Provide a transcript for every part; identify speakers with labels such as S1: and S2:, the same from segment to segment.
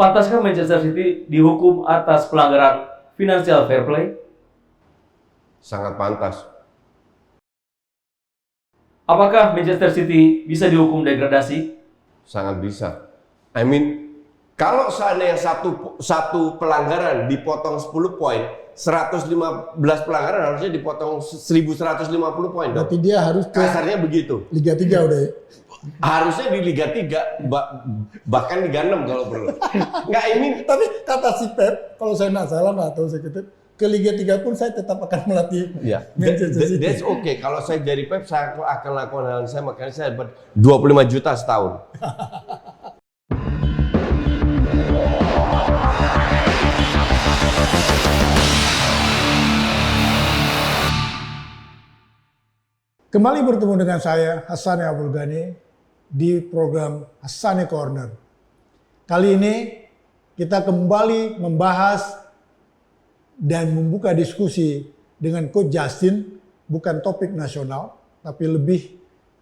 S1: Pantaskah Manchester City dihukum atas pelanggaran financial fair play?
S2: Sangat pantas.
S1: Apakah Manchester City bisa dihukum degradasi?
S2: Sangat bisa. I mean, kalau seandainya satu pelanggaran dipotong 10 poin, 115 pelanggaran harusnya dipotong 1.150 poin.
S3: Berarti dia harus ke
S2: Kasarnya begitu.
S3: Liga 3 udah ya?
S2: Harusnya di Liga 3, bahkan Liga 6 kalau perlu. Nggak, ini
S3: Tapi kata si Pep, kalau saya nggak salah, nggak tahu saya ketep, ke Liga 3 pun saya tetap akan melatih
S2: ya,
S3: Manchester City.
S2: that's okay. Kalau saya jadi Pep, saya akan lakukan hal yang sama, makanya saya dapat 25 juta setahun.
S3: Kembali bertemu dengan saya, Hassani Abdul Ghani, di program Hassani Corner. Kali ini kita kembali membahas dan membuka diskusi dengan Coach Justin, bukan topik nasional, tapi lebih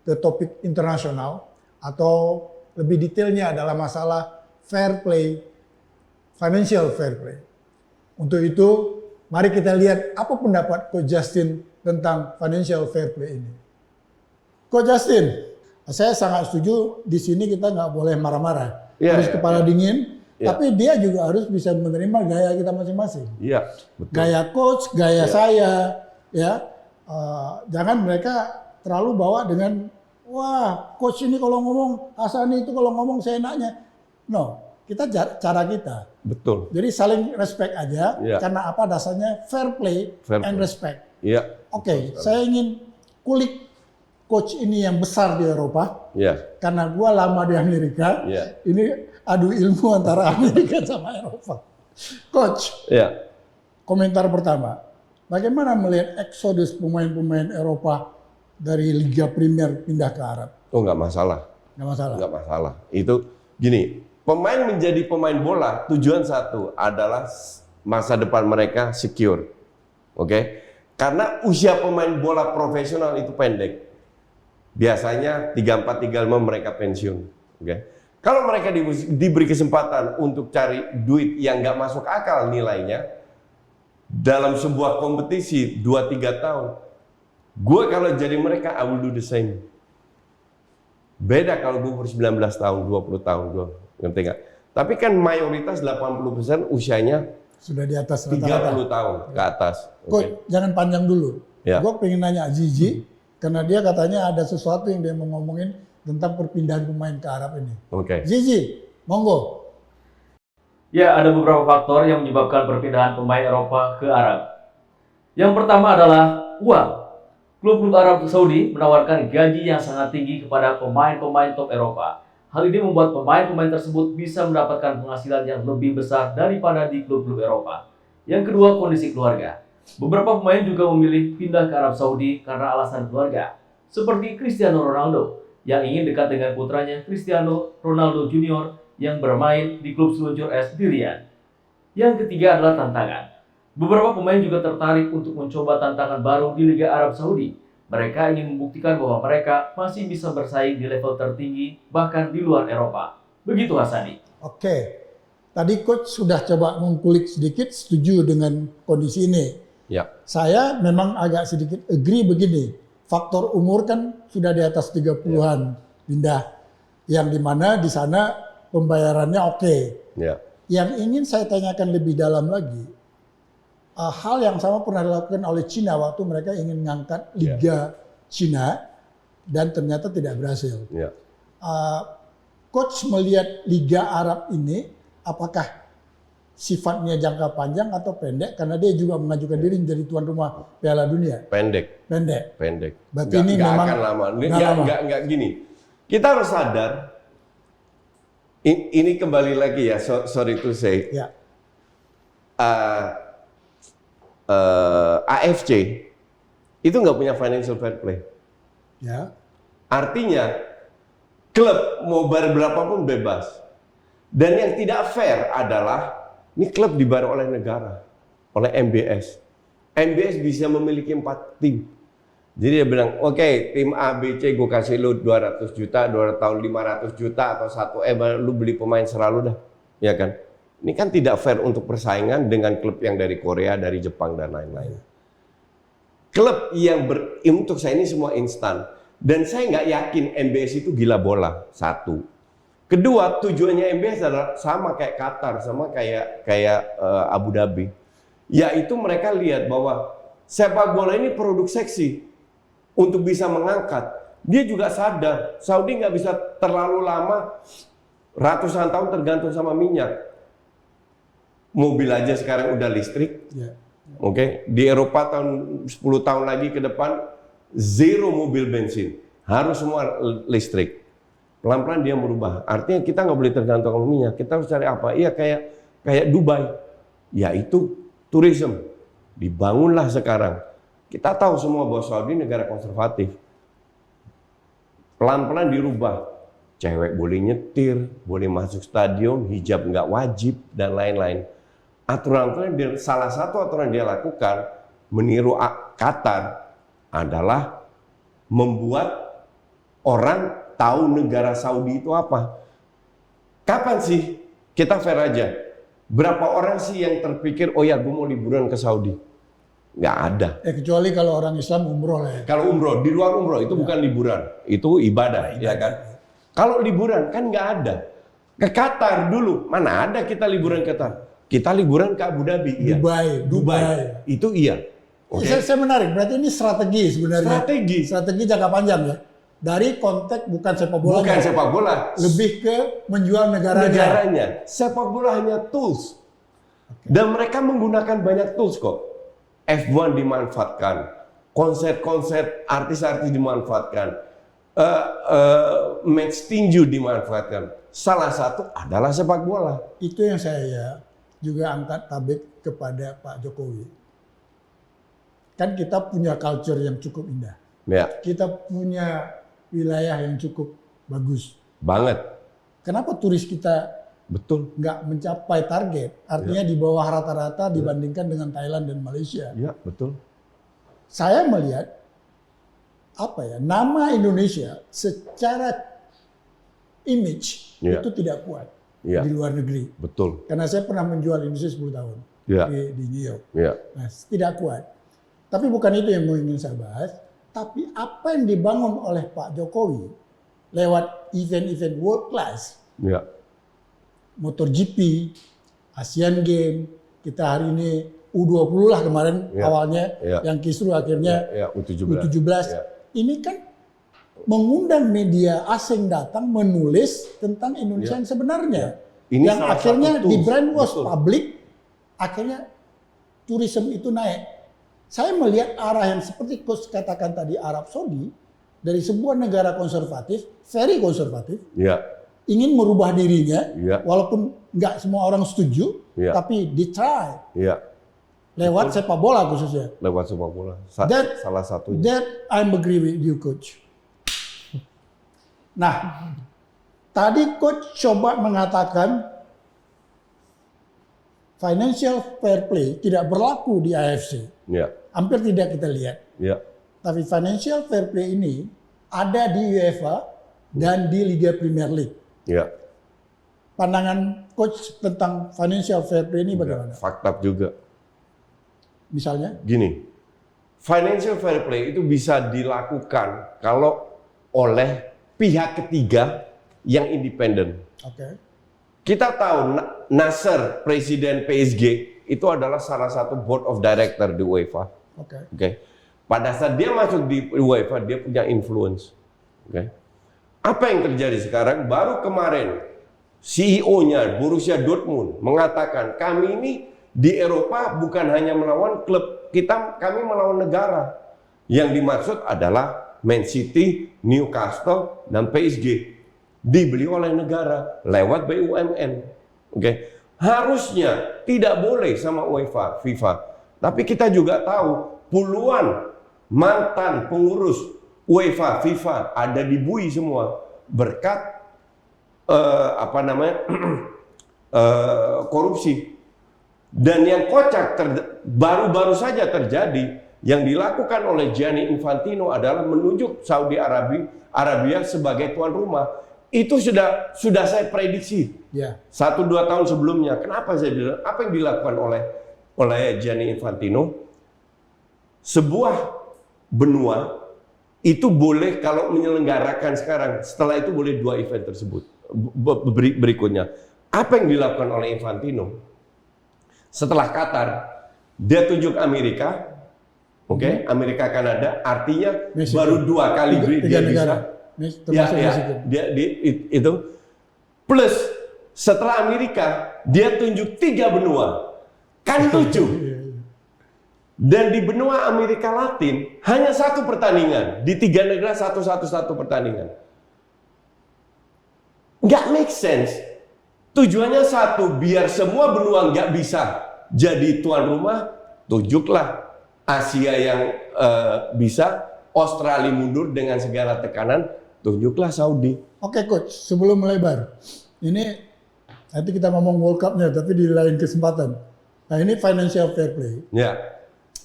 S3: ke topik internasional, atau lebih detailnya adalah masalah fair play, financial fair play. Untuk itu, mari kita lihat apa pendapat Coach Justin tentang financial fair play ini. Coach Justin, saya sangat setuju di sini kita nggak boleh marah-marah, harus kepala dingin, tapi dia juga harus bisa menerima gaya kita masing-masing.
S2: Iya, betul.
S3: Gaya coach, gaya saya, ya. Jangan mereka terlalu bawa dengan, wah coach ini kalau ngomong, Hassani itu kalau ngomong seenaknya. No, kita cara kita.
S2: Betul.
S3: Jadi saling respect aja, karena apa dasarnya fair play and respect.
S2: Iya.
S3: Oke, saya ingin kulik coach ini yang besar di Eropa, karena gua lama di Amerika, ini adu ilmu antara Amerika sama Eropa. Coach, komentar pertama, bagaimana melihat eksodus pemain-pemain Eropa dari Liga Premier pindah ke Arab?
S2: Oh, nggak masalah.
S3: Nggak masalah.
S2: Nggak masalah. Itu gini, pemain menjadi pemain bola tujuan satu adalah masa depan mereka secure, oke? Karena usia pemain bola profesional itu pendek. Biasanya 34-35 mereka pensiun. Kalau mereka diberi kesempatan untuk cari duit yang nggak masuk akal nilainya dalam sebuah kompetisi 2-3 tahun, gue kalau jadi mereka, I will do the same. Beda kalau gue umur 19 tahun, 20 tahun, gue ngerti nggak? Tapi kan mayoritas 80% usianya
S3: sudah di atas
S2: 30
S3: rata-rata.
S2: tahun ke atas.
S3: Coach, jangan panjang dulu. Gue pengen nanya Zizi, karena dia katanya ada sesuatu yang dia mau ngomongin tentang perpindahan pemain ke Arab ini. Zizi, monggo.
S1: Ya, ada beberapa faktor yang menyebabkan perpindahan pemain Eropa ke Arab. Yang pertama adalah uang. Klub-klub Arab Saudi menawarkan gaji yang sangat tinggi kepada pemain-pemain top Eropa. Hal ini membuat pemain-pemain tersebut bisa mendapatkan penghasilan yang lebih besar daripada di klub-klub Eropa. Yang kedua, kondisi keluarga. Beberapa pemain juga memilih pindah ke Arab Saudi karena alasan keluarga, seperti Cristiano Ronaldo yang ingin dekat dengan putranya Cristiano Ronaldo Junior yang bermain di klub seluncur es di Riyadh. Yang ketiga adalah tantangan. Beberapa pemain juga tertarik untuk mencoba tantangan baru di Liga Arab Saudi. Mereka ingin membuktikan bahwa mereka masih bisa bersaing di level tertinggi, bahkan di luar Eropa. Begitu Hassani.
S3: Oke, tadi coach sudah coba mengkulik sedikit, setuju dengan kondisi ini. Saya memang agak sedikit agree begini. Faktor umur kan sudah di atas 30-an pindah. Yang dimana di sana pembayarannya oke. Yang ingin saya tanyakan lebih dalam lagi, hal yang sama pernah dilakukan oleh Cina waktu mereka ingin mengangkat Liga Cina dan ternyata tidak berhasil. Coach melihat Liga Arab ini, apakah sifatnya jangka panjang atau pendek? Karena dia juga mengajukan diri menjadi tuan rumah Piala Dunia.
S2: Pendek.
S3: Berarti ini memang
S2: akan lama. Nggak gini. Kita harus sadar. Ini kembali lagi ya. Sorry to say. AFC itu nggak punya financial fair play. Artinya klub mau bayar berapapun bebas. Dan yang tidak fair adalah ini klub dibayar oleh negara, oleh MBS. MBS bisa memiliki 4 tim. Jadi dia bilang, oke, tim A, B, C gue kasih lu 200 juta, 2 tahun 500 juta atau 1 lu beli pemain selalu dah. Ya kan? Ini kan tidak fair untuk persaingan dengan klub yang dari Korea, dari Jepang dan lain-lain. Klub yang untuk saya ini semua instan. Dan saya nggak yakin MBS itu gila bola. Satu. Kedua, tujuannya MBS adalah sama kayak Qatar, sama kayak Abu Dhabi. Yaitu mereka lihat bahwa sepak bola ini produk seksi untuk bisa mengangkat. Dia juga sadar Saudi nggak bisa terlalu lama, ratusan tahun tergantung sama minyak. Mobil aja sekarang udah listrik. Oke, di Eropa tahun 10 tahun lagi ke depan zero mobil bensin, harus semua listrik. Pelan-pelan dia merubah. Artinya kita nggak boleh tergantung sama minyak. Kita harus cari apa? Iya kayak Dubai, yaitu tourism. Dibangunlah sekarang. Kita tahu semua bahwa Saudi negara konservatif. Pelan-pelan dirubah. Cewek boleh nyetir, boleh masuk stadion, hijab nggak wajib dan lain-lain. Aturan-aturan salah satu aturan dia lakukan meniru Qatar adalah membuat orang tahu negara Saudi itu apa. Kapan sih kita fair aja? Berapa orang sih yang terpikir, oh ya gue mau liburan ke Saudi? Nggak ada.
S3: Kecuali kalau orang Islam umroh lah ya.
S2: Kalau umroh, di luar umroh itu bukan liburan, itu ibadah, ya kan? Kalau liburan kan nggak ada. Ke Qatar dulu, mana ada kita liburan ke Qatar? Kita liburan ke Abu Dhabi, iya. Dubai. Itu iya.
S3: Saya menarik, berarti ini strategi sebenarnya. Strategi jangka panjang ya. Dari konteks bukan sepak bola.
S2: Bukan sepak bola.
S3: Lebih ke menjual negaranya.
S2: Sepak bola hanya tools. Dan mereka menggunakan banyak tools kok. F1 dimanfaatkan. Konser-konser artis-artis dimanfaatkan. Match tinju dimanfaatkan. Salah satu adalah sepak bola.
S3: Itu yang saya juga angkat tabik kepada Pak Jokowi. Kan kita punya culture yang cukup indah.
S2: Ya.
S3: Kita punya wilayah yang cukup bagus.
S2: Banget.
S3: Kenapa turis kita
S2: betul
S3: nggak mencapai target? Artinya di bawah rata-rata dibandingkan dengan Thailand dan Malaysia.
S2: Iya, betul.
S3: Saya melihat nama Indonesia secara image itu tidak kuat di luar negeri.
S2: Betul.
S3: Karena saya pernah menjual Indonesia 10 tahun di New York. Nah, tidak kuat. Tapi bukan itu yang ingin saya bahas. Tapi apa yang dibangun oleh Pak Jokowi lewat event-event world class, MotoGP, Asian Games, kita hari ini U20 lah kemarin awalnya, yang kisruh akhirnya U17. Ini kan mengundang media asing datang menulis tentang Indonesia yang sebenarnya. Ini yang akhirnya di brainwash publik, akhirnya tourism itu naik. Saya melihat arah yang seperti Coach katakan tadi, Arab Saudi, dari sebuah negara konservatif, very konservatif, ingin merubah dirinya, walaupun nggak semua orang setuju, tapi di try. Lewat sepak bola khususnya.
S2: Lewat sepak bola. Salah satunya.
S3: That I'm agree with you, Coach. Nah, tadi Coach coba mengatakan financial fair play tidak berlaku di AFC. Hampir tidak kita lihat. Tapi financial fair play ini ada di UEFA dan di Liga Premier League. Pandangan Coach tentang financial fair play ini bagaimana?
S2: Fakta juga.
S3: Misalnya?
S2: Gini, financial fair play itu bisa dilakukan kalau oleh pihak ketiga yang independen. Kita tahu Nasser, presiden PSG, itu adalah salah satu board of director di UEFA. Pada saat dia masuk di UEFA, dia punya influence. Apa yang terjadi sekarang? Baru kemarin CEO-nya Borussia Dortmund mengatakan, kami ini di Eropa bukan hanya melawan klub, kami melawan negara. Yang dimaksud adalah Man City, Newcastle, dan PSG. Dibeli oleh negara lewat BUMN. Harusnya tidak boleh sama UEFA, FIFA. Tapi kita juga tahu puluhan mantan pengurus UEFA, FIFA ada di BUI semua berkat korupsi. Dan yang kocak baru-baru saja terjadi yang dilakukan oleh Gianni Infantino adalah menunjuk Saudi Arabia sebagai tuan rumah. Itu sudah saya prediksi.
S3: Ya.
S2: 1-2 tahun sebelumnya. Kenapa saya bilang? Apa yang dilakukan oleh Gianni Infantino? Sebuah benua itu boleh kalau menyelenggarakan sekarang. Setelah itu boleh 2 event tersebut. Berikutnya. Apa yang dilakukan oleh Infantino? Setelah Qatar, dia tunjuk Amerika. Oke, Amerika Kanada. Artinya
S3: Meksiko.
S2: baru 2 kali dia bisa. Itu plus setelah Amerika dia tunjuk 3 benua, kan lucu. Dan di benua Amerika Latin hanya 1 pertandingan, di 3 negara satu pertandingan. Nggak make sense. Tujuannya satu, biar semua benua nggak bisa jadi tuan rumah, tunjuklah Asia yang bisa, Australia mundur dengan segala tekanan. Tunjuklah Saudi.
S3: Oke coach, sebelum melebar, ini nanti kita ngomong World Cup-nya, tapi di lain kesempatan. Nah ini financial fair play.
S2: Ya.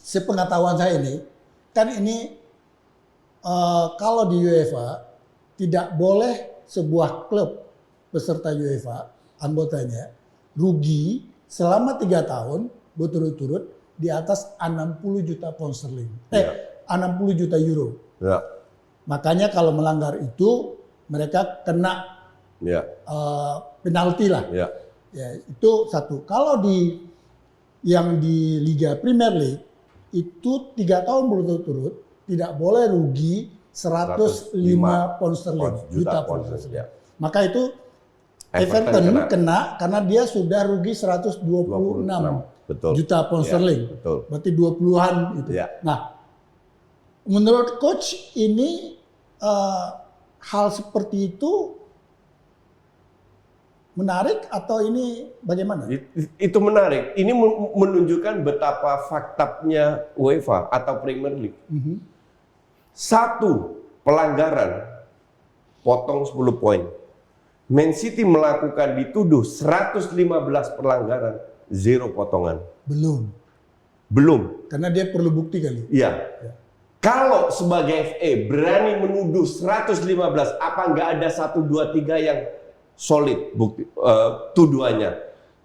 S3: Sepengetahuan saya ini, kan ini kalau di UEFA tidak boleh sebuah klub peserta UEFA anggotanya rugi selama 3 tahun berturut-turut di atas 60 juta pound sterling, 60 juta euro.
S2: Ya.
S3: Makanya kalau melanggar itu mereka kena penalti lah.
S2: Ya.
S3: Ya, itu satu. Kalau yang di Liga Premier League itu 3 tahun berturut-turut tidak boleh rugi 105 pound sterling, juta pound sterling.
S2: Ya.
S3: Maka itu Everton kena karena dia sudah rugi 126 juta pound sterling.
S2: Betul.
S3: Berarti 20-an itu.
S2: Ya.
S3: Nah, menurut coach ini hal seperti itu menarik atau ini bagaimana?
S2: Itu menarik. Ini menunjukkan betapa faktanya UEFA atau Premier League. 1 pelanggaran, potong 10 poin. Man City melakukan dituduh 115 pelanggaran, 0 potongan. Belum.
S3: Karena dia perlu bukti kali.
S2: Iya. Kalau sebagai FA berani menuduh 115, apa nggak ada 1, 2, 3 yang solid bukti tuduhannya?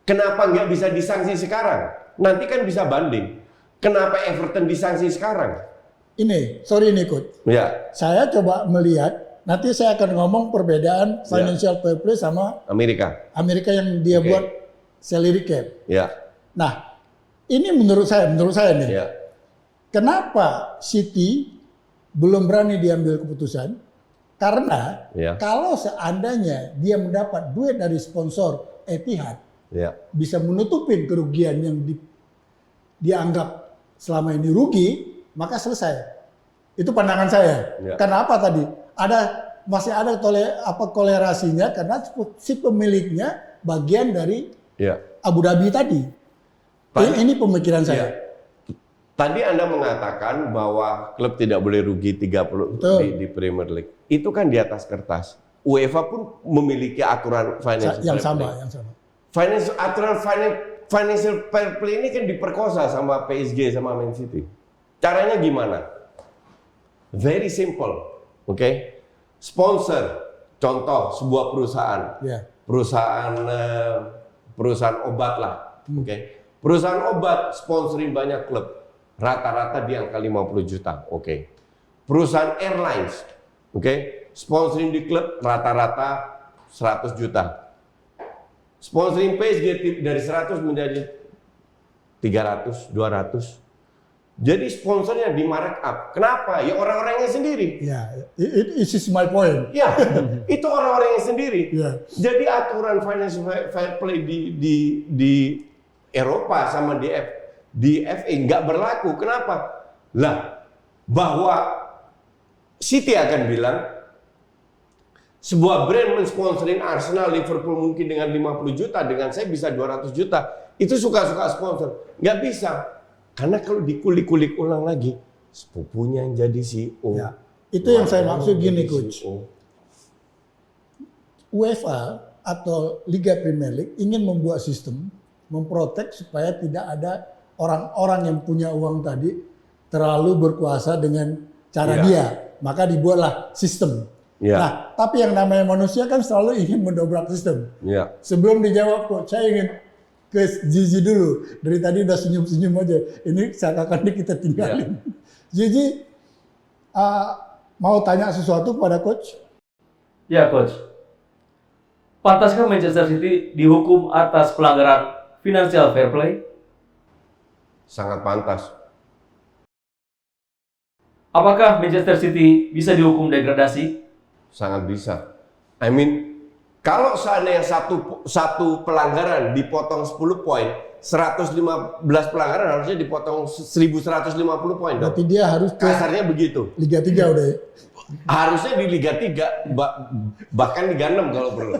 S2: Kenapa nggak bisa disanksi sekarang? Nanti kan bisa banding. Kenapa Everton disanksi sekarang?
S3: Sorry Coach.
S2: Ya.
S3: Saya coba melihat, nanti saya akan ngomong perbedaan financial fair play sama Amerika yang dia buat salary cap.
S2: Ya.
S3: Nah, ini menurut saya nih.
S2: Ya.
S3: Kenapa City belum berani diambil keputusan? Karena kalau seandainya dia mendapat duit dari sponsor Etihad, bisa menutupin kerugian yang dianggap selama ini rugi, maka selesai. Itu pandangan saya. Karena apa tadi? Masih ada kolerasinya karena si pemiliknya bagian dari Abu Dhabi tadi. Ini pemikiran saya.
S2: Tadi Anda mengatakan bahwa klub tidak boleh rugi 30 di Premier League. Itu kan di atas kertas. UEFA pun memiliki aturan financial fair play. Aturan financial fair play ini kan diperkosa sama PSG sama Man City. Caranya gimana? Very simple. Oke. Sponsor, contoh sebuah perusahaan. Perusahaan obat lah. Oke. Perusahaan obat sponsorin banyak klub. Rata-rata di angka 50 juta, Perusahaan airlines, sponsoring di klub rata-rata 100 juta. Sponsoring PSG dari 100 menjadi 300, 200. Jadi sponsornya di markup. Kenapa? Ya orang-orangnya sendiri.
S3: It is my point.
S2: Ya, itu orang-orangnya sendiri. Jadi aturan financial fair play di Eropa sama di FA nggak berlaku. Kenapa? Lah, bahwa City akan bilang sebuah brand mensponsorin Arsenal, Liverpool mungkin dengan 50 juta, dengan saya bisa 200 juta. Itu suka-suka sponsor. Nggak bisa. Karena kalau dikulik-kulik ulang lagi, sepupunya yang jadi CEO.
S3: Itu yang saya maksud gini, Coach. UEFA atau Liga Premier League ingin membuat sistem memprotek supaya tidak ada orang-orang yang punya uang tadi terlalu berkuasa dengan cara dia. Maka dibuatlah sistem.
S2: Ya.
S3: Nah, tapi yang namanya manusia kan selalu ingin mendobrak sistem.
S2: Ya.
S3: Sebelum dijawab kok, saya ingin ke Zizi dulu. Dari tadi udah senyum-senyum aja. Ini seakan-akan kita tinggalin. Zizi, mau tanya sesuatu pada coach?
S1: Ya, Coach. Pantaskah Manchester City dihukum atas pelanggaran financial fair play?
S2: Sangat pantas.
S1: Apakah Manchester City bisa dihukum degradasi?
S2: Sangat bisa. I mean, kalau seandainya satu pelanggaran dipotong 10 poin, 115 pelanggaran harusnya dipotong 1.150 poin.
S3: Berarti dia harus ke
S2: Kasarnya begitu.
S3: Liga 3 udah ya?
S2: Harusnya di Liga 3, bahkan Liga 6 kalau perlu.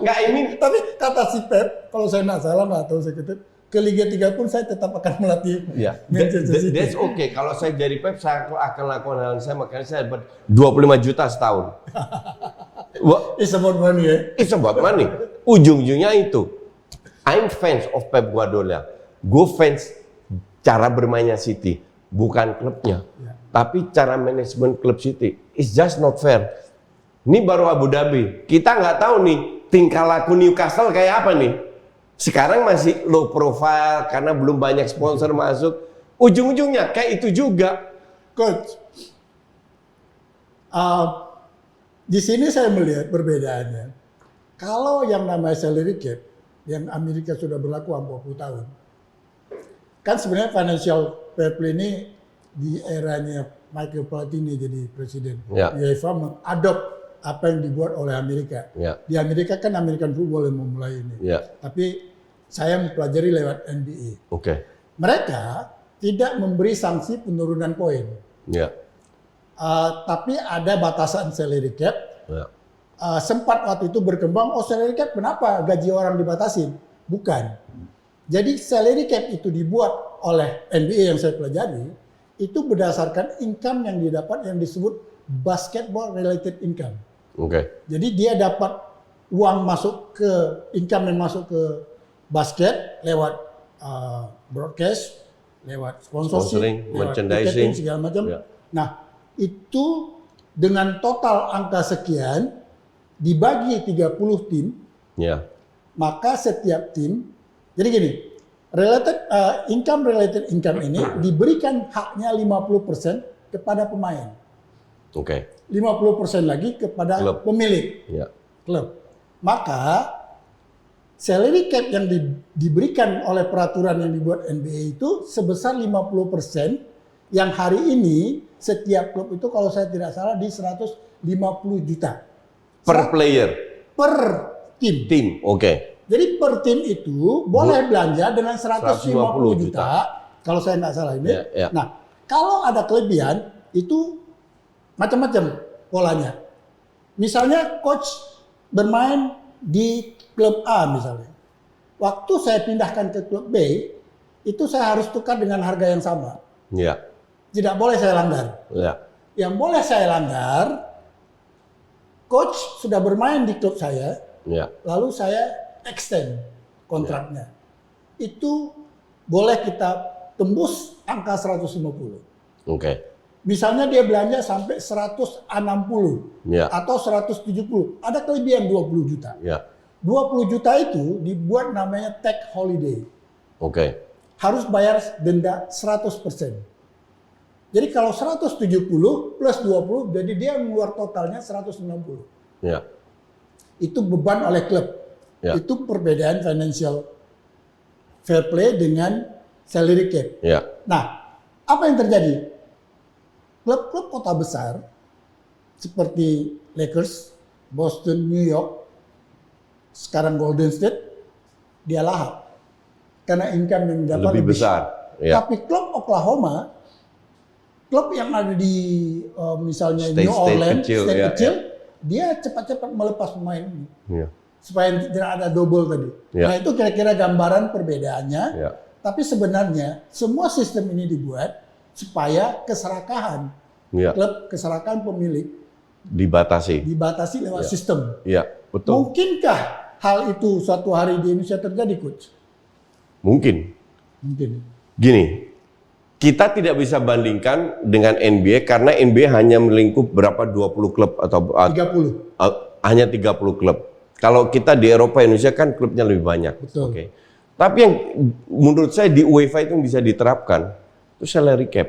S2: Nggak, ini
S3: Tapi kata si Pep, kalau saya nggak salah, nggak tahu saya ketep, ke Liga 3 pun saya tetap akan melatih
S2: ya,
S3: Manchester City.
S2: that's okay. Kalau saya jadi Pep, saya akan lakukan hal yang sama, makanya saya dapat 25 juta setahun.
S3: It's about money ya?
S2: It's about money. Ujung-ujungnya itu. I'm fans of Pep Guardiola. Gue fans cara bermainnya City, bukan klubnya. Tapi cara manajemen klub City is just not fair. Ini baru Abu Dhabi. Kita nggak tahu nih tingkah laku Newcastle kayak apa nih. Sekarang masih low profile karena belum banyak sponsor masuk. Ujung-ujungnya kayak itu juga.
S3: Coach, di sini saya melihat perbedaannya. Kalau yang namanya salary cap, yang Amerika sudah berlaku 40 tahun, kan sebenarnya financial fair play ini di eranya Michael Platini jadi presiden.
S2: Ya.
S3: UEFA mengadop apa yang dibuat oleh Amerika.
S2: Ya.
S3: Di Amerika kan American football yang memulai ini.
S2: Ya.
S3: Tapi saya mempelajari lewat NBA.
S2: Oke.
S3: Mereka tidak memberi sanksi penurunan poin.
S2: Ya.
S3: Tapi ada batasan salary cap.
S2: Ya.
S3: Sempat waktu itu berkembang, salary cap kenapa gaji orang dibatasin? Bukan. Jadi salary cap itu dibuat oleh NBA yang saya pelajari, itu berdasarkan income yang didapat yang disebut basketball related income.
S2: Oke.
S3: Jadi dia dapat uang masuk ke, income yang masuk ke basket lewat broadcast, lewat sponsorship,
S2: Sponsoring,
S3: lewat
S2: merchandising,
S3: ticketing, segala macam.
S2: Ya.
S3: Nah, itu dengan total angka sekian dibagi 30 tim,
S2: Ya.
S3: maka setiap tim, jadi gini, income related income ini diberikan haknya 50% kepada pemain.
S2: Oke.
S3: 50% lagi kepada
S2: Klub.
S3: pemilik
S2: Ya.
S3: klub. Maka salary cap yang diberikan oleh peraturan yang dibuat NBA itu sebesar 50% yang hari ini setiap klub itu kalau saya tidak salah di 150 juta.
S2: Per player.
S3: Per tim.
S2: Tim. Oke.
S3: Jadi per tim itu boleh belanja dengan 150 juta kalau saya nggak salah ini.
S2: Ya, ya.
S3: Nah, kalau ada kelebihan itu macam-macam polanya. Misalnya coach bermain di klub A misalnya. Waktu saya pindahkan ke klub B, itu saya harus tukar dengan harga yang sama.
S2: Ya.
S3: Tidak boleh saya langgar.
S2: Ya.
S3: Yang boleh saya langgar, coach sudah bermain di klub saya,
S2: Ya.
S3: lalu saya extend kontraknya. Itu boleh kita tembus angka 150.
S2: Oke.
S3: Misalnya dia belanja sampai 160
S2: Ya.
S3: atau 170, ada kelebihan 20 juta.
S2: Ya.
S3: 20 juta itu dibuat namanya tax holiday.
S2: Oke.
S3: Harus bayar denda 100%. Jadi kalau 170 plus 20, jadi dia mengeluar totalnya 160.
S2: Ya.
S3: Itu beban oleh klub.
S2: Ya.
S3: Itu perbedaan financial fair play dengan salary cap.
S2: Ya.
S3: Nah, apa yang terjadi? Klub-klub kota besar seperti Lakers, Boston, New York, sekarang Golden State, dia lahap karena income yang didapat
S2: Lebih besar. Ya.
S3: Tapi klub Oklahoma, klub yang ada di misalnya
S2: State
S3: New Orleans,
S2: kecil,
S3: state
S2: ya,
S3: kecil, dia cepat-cepat melepas pemain ini
S2: Ya.
S3: supaya tidak ada double tadi.
S2: Ya.
S3: Nah itu kira-kira gambaran perbedaannya.
S2: Ya.
S3: Tapi sebenarnya semua sistem ini dibuat supaya keserakahan
S2: Ya.
S3: klub, keserakahan pemilik
S2: Dibatasi.
S3: dibatasi lewat
S2: Ya.
S3: sistem.
S2: Ya. Betul.
S3: Mungkinkah hal itu suatu hari di Indonesia terjadi, Coach?
S2: Mungkin.
S3: Mungkin.
S2: Gini, kita tidak bisa bandingkan dengan NBA karena NBA hanya melingkup berapa 20 klub atau
S3: 30.
S2: hanya 30 klub. Kalau kita di Eropa, Indonesia kan klubnya lebih banyak.
S3: Betul.
S2: Oke. Tapi yang menurut saya di UEFA itu bisa diterapkan itu salary cap.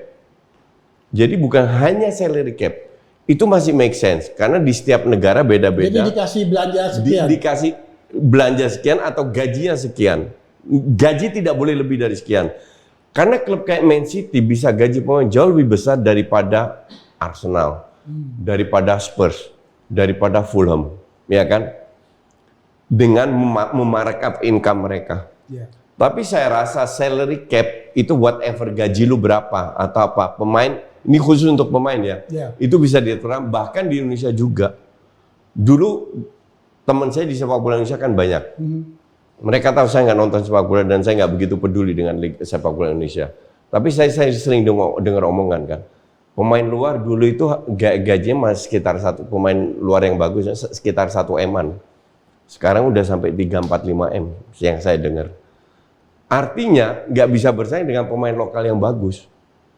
S2: Jadi bukan hanya salary cap, itu masih make sense karena di setiap negara beda-beda.
S3: Jadi dikasih belanja sekian.
S2: Dikasih belanja sekian atau gajinya sekian. Gaji tidak boleh lebih dari sekian. Karena klub kayak Man City bisa gaji pemain jauh lebih besar daripada Arsenal, daripada Spurs, daripada Fulham, ya kan? Dengan memarkup income mereka.
S3: Ya.
S2: Tapi saya rasa salary cap itu whatever gaji lu berapa atau apa pemain ini khusus untuk pemain ya.
S3: Ya.
S2: Itu bisa diterapkan bahkan di Indonesia juga. Dulu teman saya di sepak bola Indonesia kan banyak. Mereka tahu saya nggak nonton sepak bola dan saya nggak begitu peduli dengan sepak bola Indonesia. Tapi saya sering dengar omongan kan. Pemain luar dulu itu gajinya masih sekitar pemain luar yang bagus sekitar 1 M-an. Sekarang udah sampai 3, 4, 5 M yang saya dengar. Artinya nggak bisa bersaing dengan pemain lokal yang bagus,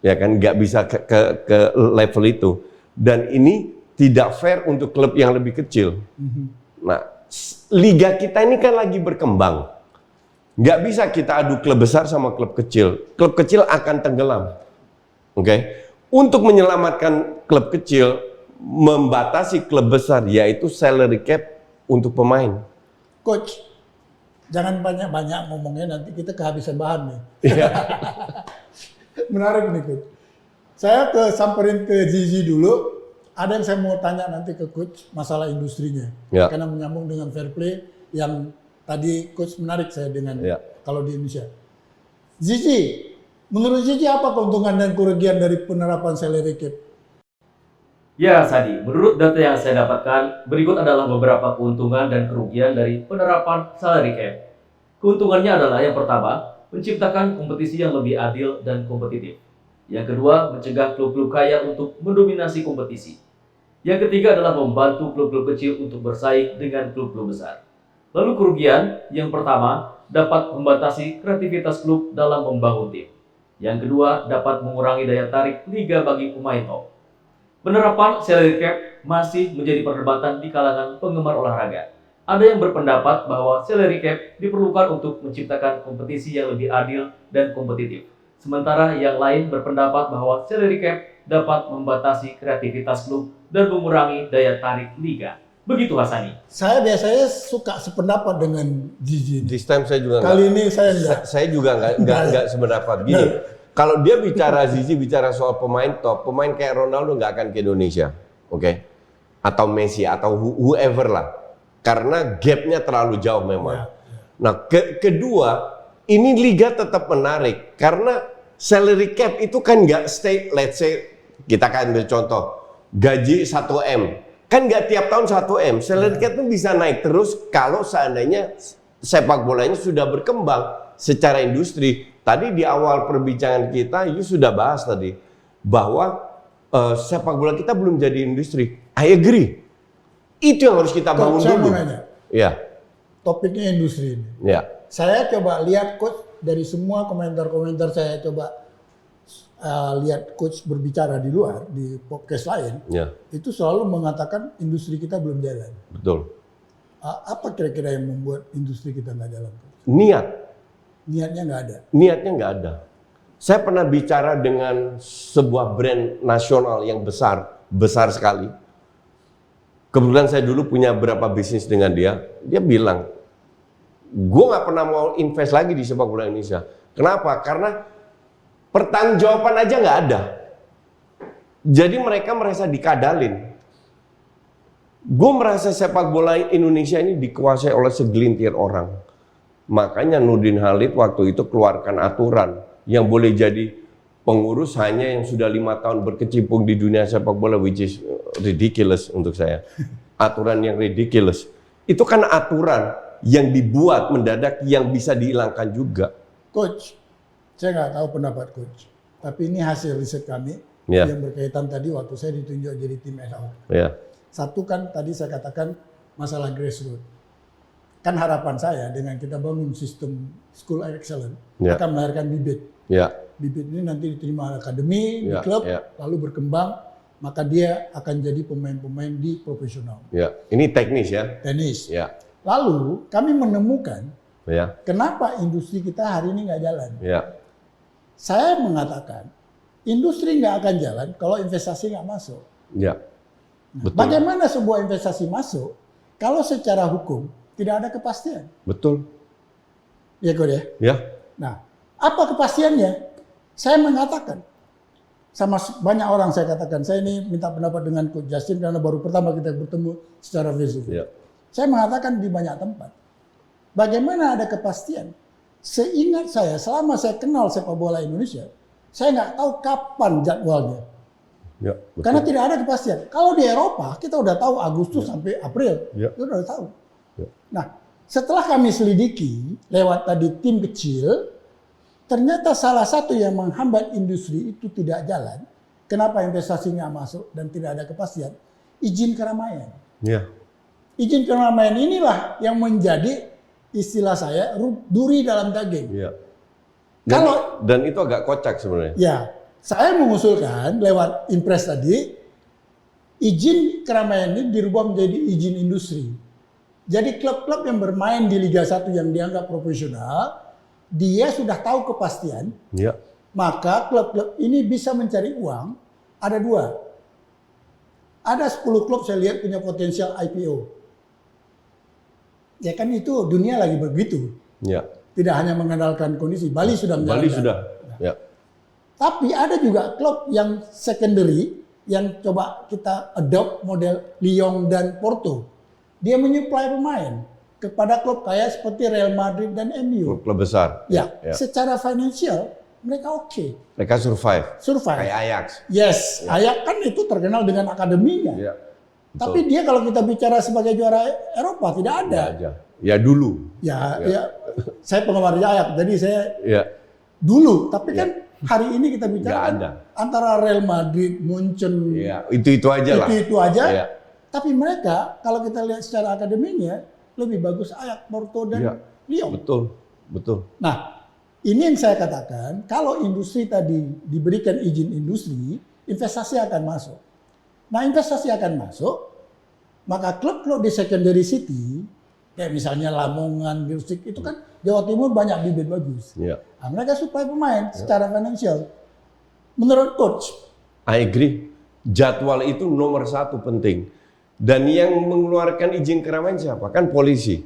S2: ya kan? Nggak bisa ke level itu. Dan ini tidak fair untuk klub yang lebih kecil. Nah, liga kita ini kan lagi berkembang. Nggak bisa kita adu klub besar sama klub kecil. Klub kecil akan tenggelam. Oke? Untuk menyelamatkan klub kecil, membatasi klub besar, yaitu salary cap untuk pemain.
S3: Coach, jangan banyak-banyak ngomongnya, nanti kita kehabisan bahan nih. Menarik nih Coach. Saya samperin ke Zizi dulu. Ada yang saya mau tanya nanti ke Coach masalah industrinya.
S2: Ya.
S3: Karena menyambung dengan fair play yang tadi Coach menarik saya dengan kalau di Indonesia. Zizi, menurut Zizi apa keuntungan dan kerugian dari penerapan salary cap?
S1: Ya, Sadi, menurut data yang saya dapatkan, berikut adalah beberapa keuntungan dan kerugian dari penerapan salary cap. Keuntungannya adalah yang pertama, menciptakan kompetisi yang lebih adil dan kompetitif. Yang kedua, mencegah klub-klub kaya untuk mendominasi kompetisi. Yang ketiga adalah membantu klub-klub kecil untuk bersaing dengan klub-klub besar. Lalu kerugian, yang pertama, dapat membatasi kreativitas klub dalam membangun tim. Yang kedua, dapat mengurangi daya tarik liga bagi pemain top. Penerapan salary cap masih menjadi perdebatan di kalangan penggemar olahraga. Ada yang berpendapat bahwa salary cap diperlukan untuk menciptakan kompetisi yang lebih adil dan kompetitif. Sementara yang lain berpendapat bahwa salary cap dapat membatasi kreativitas klub dan mengurangi daya tarik liga. Begitu Hasani.
S3: Saya biasanya suka sependapat dengan Zizi.
S2: This time saya juga
S3: Kali ini saya enggak.
S2: Saya juga enggak sependapat. Gini, kalau dia bicara Zizi bicara soal pemain top, pemain kayak Ronaldo nggak akan ke Indonesia, oke? Atau Messi atau whoever lah, karena gapnya terlalu jauh memang. Nah, kedua, ini liga tetap menarik karena salary cap itu kan nggak stay, let's say kita kan contoh gaji 1 M, kan nggak tiap tahun 1 M. Salary cap itu bisa naik terus kalau seandainya sepak bolanya sudah berkembang secara industri. Tadi di awal perbincangan kita, you sudah bahas tadi bahwa sepak bola kita belum jadi industri. I agree. Itu yang harus kita bangun
S3: Coach,
S2: dulu.
S3: saya mau nanya.
S2: Ya.
S3: Topiknya industri ini.
S2: Ya.
S3: Saya coba lihat Coach dari semua komentar-komentar, saya coba lihat Coach berbicara di luar di podcast lain.
S2: Ya.
S3: Itu selalu mengatakan industri kita belum jalan.
S2: Betul.
S3: Apa kira-kira yang membuat industri kita nggak jalan?
S2: Niat.
S3: Niatnya nggak ada.
S2: Niatnya nggak ada. Saya pernah bicara dengan sebuah brand nasional yang besar sekali. Kebetulan saya dulu punya beberapa bisnis dengan dia. Dia bilang, gue nggak pernah mau invest lagi di sepak bola Indonesia. Kenapa? Karena pertanggungjawaban aja nggak ada. Jadi mereka merasa dikadalin. Gue merasa sepak bola Indonesia ini dikuasai oleh segelintir orang. Makanya Nurdin Halid waktu itu keluarkan aturan yang boleh jadi pengurus hanya yang sudah 5 tahun berkecimpung di dunia sepak bola, which is ridiculous untuk saya. Aturan yang ridiculous. Itu kan aturan yang dibuat mendadak yang bisa dihilangkan juga.
S3: Coach, saya nggak tahu pendapat Coach. Tapi ini hasil riset kami yang berkaitan tadi waktu saya ditunjuk jadi tim ad hoc. Satu kan tadi saya katakan masalah grassroots. Kan harapan saya dengan kita bangun sistem school excellence akan melahirkan bibit. bibit ini nanti diterima akademi di
S2: Ya,
S3: klub,
S2: ya.
S3: lalu berkembang, maka dia akan jadi pemain-pemain di profesional
S2: Ya, ini teknis ya.
S3: tenis.
S2: Ya,
S3: Lalu kami menemukan
S2: ya,
S3: kenapa industri kita hari ini nggak jalan.
S2: ya,
S3: Saya mengatakan industri nggak akan jalan kalau investasi nggak masuk.
S2: ya. Betul,
S3: Bagaimana sebuah investasi masuk kalau secara hukum tidak ada kepastian?
S2: betul.
S3: Ya, Kod ya.
S2: Ya,
S3: Nah, apa kepastiannya? Saya mengatakan sama banyak orang saya katakan, saya ini minta pendapat dengan Coach Justin karena baru pertama kita bertemu secara fisik.
S2: ya,
S3: Saya mengatakan di banyak tempat, bagaimana ada kepastian? Seingat saya, selama saya kenal sepak bola Indonesia, saya nggak tahu kapan jadwalnya.
S2: ya. Betul.
S3: Karena tidak ada kepastian. Kalau di Eropa, kita udah tahu Agustus sampai April.
S2: Ya.
S3: Kita udah tahu.
S2: Ya.
S3: Nah, setelah kami selidiki lewat tadi tim kecil, ternyata salah satu yang menghambat industri itu tidak jalan. Kenapa investasi nggak masuk dan tidak ada kepastian? Izin keramaian.
S2: Ya,
S3: Izin keramaian inilah yang menjadi istilah saya duri dalam daging.
S2: ya.
S3: Kalau-
S2: Dan itu agak kocak sebenarnya.
S3: Ya, saya mengusulkan lewat impres tadi, izin keramaian ini dirubah menjadi izin industri. Jadi klub-klub yang bermain di Liga 1 yang dianggap profesional, dia sudah tahu kepastian,
S2: Ya,
S3: maka klub-klub ini bisa mencari uang. Ada dua. Ada 10 klub saya lihat punya potensial IPO. Ya kan itu dunia lagi begitu.
S2: ya.
S3: Tidak hanya mengandalkan kondisi. Bali sudah
S2: Bali
S3: menjalankan.
S2: sudah. Ya,
S3: Tapi ada juga klub yang secondary yang coba kita adopt model Lyon dan Porto. Dia menyuplai pemain kepada klub kayak seperti Real Madrid dan MU.
S2: klub besar.
S3: Ya,
S2: Ya.
S3: secara finansial mereka oke,
S2: Mereka survive.
S3: survive.
S2: Kayak Ajax.
S3: Yes, Ajax kan itu terkenal dengan akademinya.
S2: Ya.
S3: Tapi dia kalau kita bicara sebagai juara Eropa tidak ada.
S2: Ada aja. Ya dulu.
S3: Ya, saya penggemar Ajax, jadi saya
S2: Ya,
S3: dulu. Tapi kan hari ini kita bicara
S2: nggak
S3: kan
S2: ada.
S3: antara Real Madrid, Munchen,
S2: Ya, itu aja lah.
S3: itu aja.
S2: Ya.
S3: Tapi mereka kalau kita lihat secara akademinya lebih bagus Ajax, Porto dan
S2: Ya.
S3: Lyon.
S2: Betul, betul.
S3: Nah, ini yang saya katakan, kalau industri tadi diberikan izin industri, investasi akan masuk. Nah, investasi akan masuk, maka klub-klub di secondary city, kayak misalnya Lamongan, Gresik, itu kan Jawa Timur banyak bibit bagus.
S2: Ya.
S3: Nah, mereka supply pemain secara finansial. Menurut coach,
S2: I agree. Jadwal itu nomor satu penting. Dan yang mengeluarkan izin keramaian siapa? Kan polisi.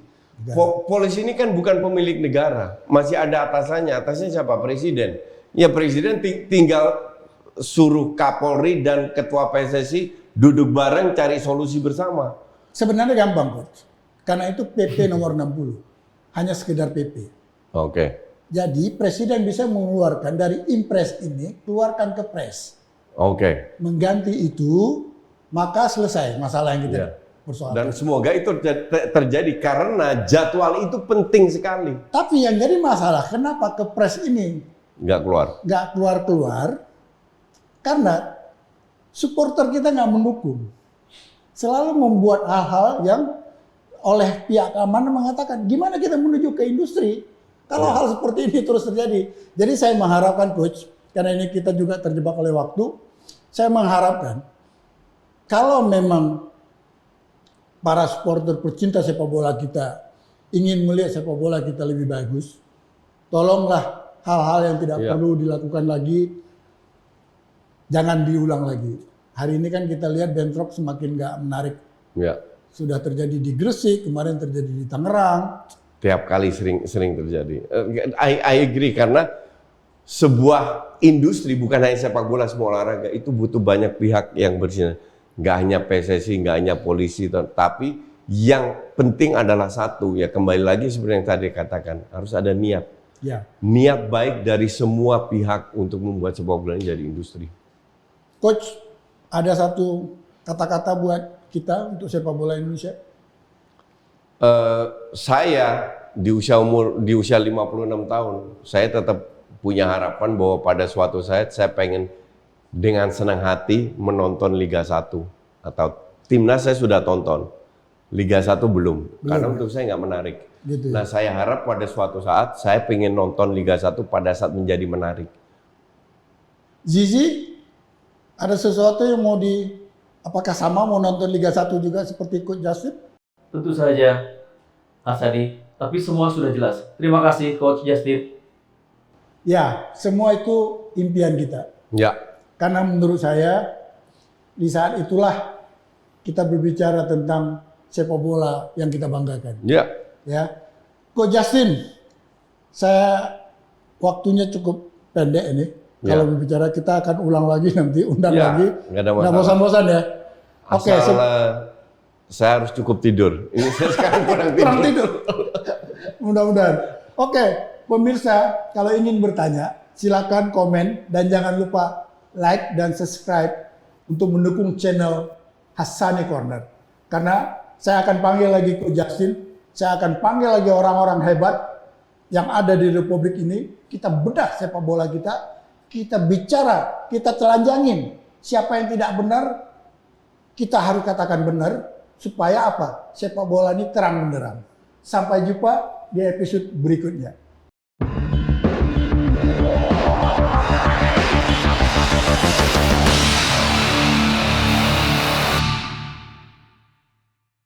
S2: Polisi ini kan bukan pemilik negara. Masih ada atasannya. Atasnya siapa? Presiden. Ya presiden tinggal suruh Kapolri dan Ketua PSSI duduk bareng cari solusi bersama.
S3: sebenarnya gampang coach. Karena itu PP nomor 60. Hanya sekedar PP.
S2: Oke.
S3: Jadi presiden bisa mengeluarkan dari impres ini, keluarkan ke pres.
S2: Oke.
S3: Mengganti itu, maka selesai masalah yang kita
S2: Ya.
S3: persoalkan.
S2: Dan semoga itu terjadi karena jadwal itu penting sekali.
S3: Tapi yang jadi masalah, kenapa ke pres ini
S2: Nggak keluar.
S3: nggak keluar-keluar? Karena supporter kita nggak mendukung. Selalu membuat hal-hal yang oleh pihak keamanan mengatakan, gimana kita menuju ke industri kalau hal seperti ini terus terjadi. Jadi saya mengharapkan coach, karena ini kita juga terjebak oleh waktu, saya mengharapkan kalau memang para supporter pecinta sepak bola kita ingin melihat sepak bola kita lebih bagus, tolonglah hal-hal yang tidak
S2: Ya.
S3: perlu dilakukan lagi, jangan diulang lagi. Hari ini kan kita lihat bentrok semakin nggak menarik.
S2: Ya.
S3: Sudah terjadi di Gresik, kemarin terjadi di Tangerang.
S2: Tiap kali sering terjadi. I agree karena sebuah industri bukan hanya sepak bola, semua olahraga itu butuh banyak pihak yang bersinergi. Nggak hanya PSSI, nggak hanya polisi, tapi yang penting adalah satu, ya kembali lagi seperti yang tadi katakan, harus ada niat.
S3: Ya,
S2: Niat baik dari semua pihak untuk membuat sepak bola ini jadi industri.
S3: coach, ada satu kata-kata buat kita untuk sepak bola Indonesia.
S2: Saya di usia 56 tahun, saya tetap punya harapan bahwa pada suatu saat saya pengen dengan senang hati menonton Liga 1 atau timnas saya sudah tonton. Liga 1 belum. Karena untuk saya nggak menarik.
S3: Gitu ya.
S2: Nah, saya harap pada suatu saat saya pengen nonton Liga 1 pada saat menjadi menarik.
S3: Zizi, ada sesuatu yang mau apakah sama mau nonton Liga 1 juga seperti Coach Justin?
S1: Tentu saja, Hassani. Tapi semua sudah jelas. Terima kasih, Coach Justin.
S3: Ya, semua itu impian kita.
S2: Ya.
S3: Karena menurut saya, di saat itulah kita berbicara tentang sepak bola yang kita banggakan.
S2: Ya.
S3: Ya, Coach Justin, saya waktunya cukup pendek ini.
S2: Ya.
S3: Kalau berbicara kita akan ulang lagi nanti, undang
S2: Ya,
S3: lagi.
S2: nggak ada
S3: Nggak
S2: masalah.
S3: bosan-bosan ya. Oke,
S2: Asal saya harus cukup tidur. Ini saya sekarang kurang tidur.
S3: kurang tidur. Mudah-mudahan. Oke, pemirsa, kalau ingin bertanya, silakan komen dan jangan lupa like dan subscribe untuk mendukung channel Hassani Corner. Karena saya akan panggil lagi Coach Justin, saya akan panggil lagi orang-orang hebat yang ada di Republik ini. Kita bedah sepak bola kita bicara, kita telanjangin siapa yang tidak benar, kita harus katakan benar supaya apa? Sepak bola ini terang benderang. Sampai jumpa di episode berikutnya.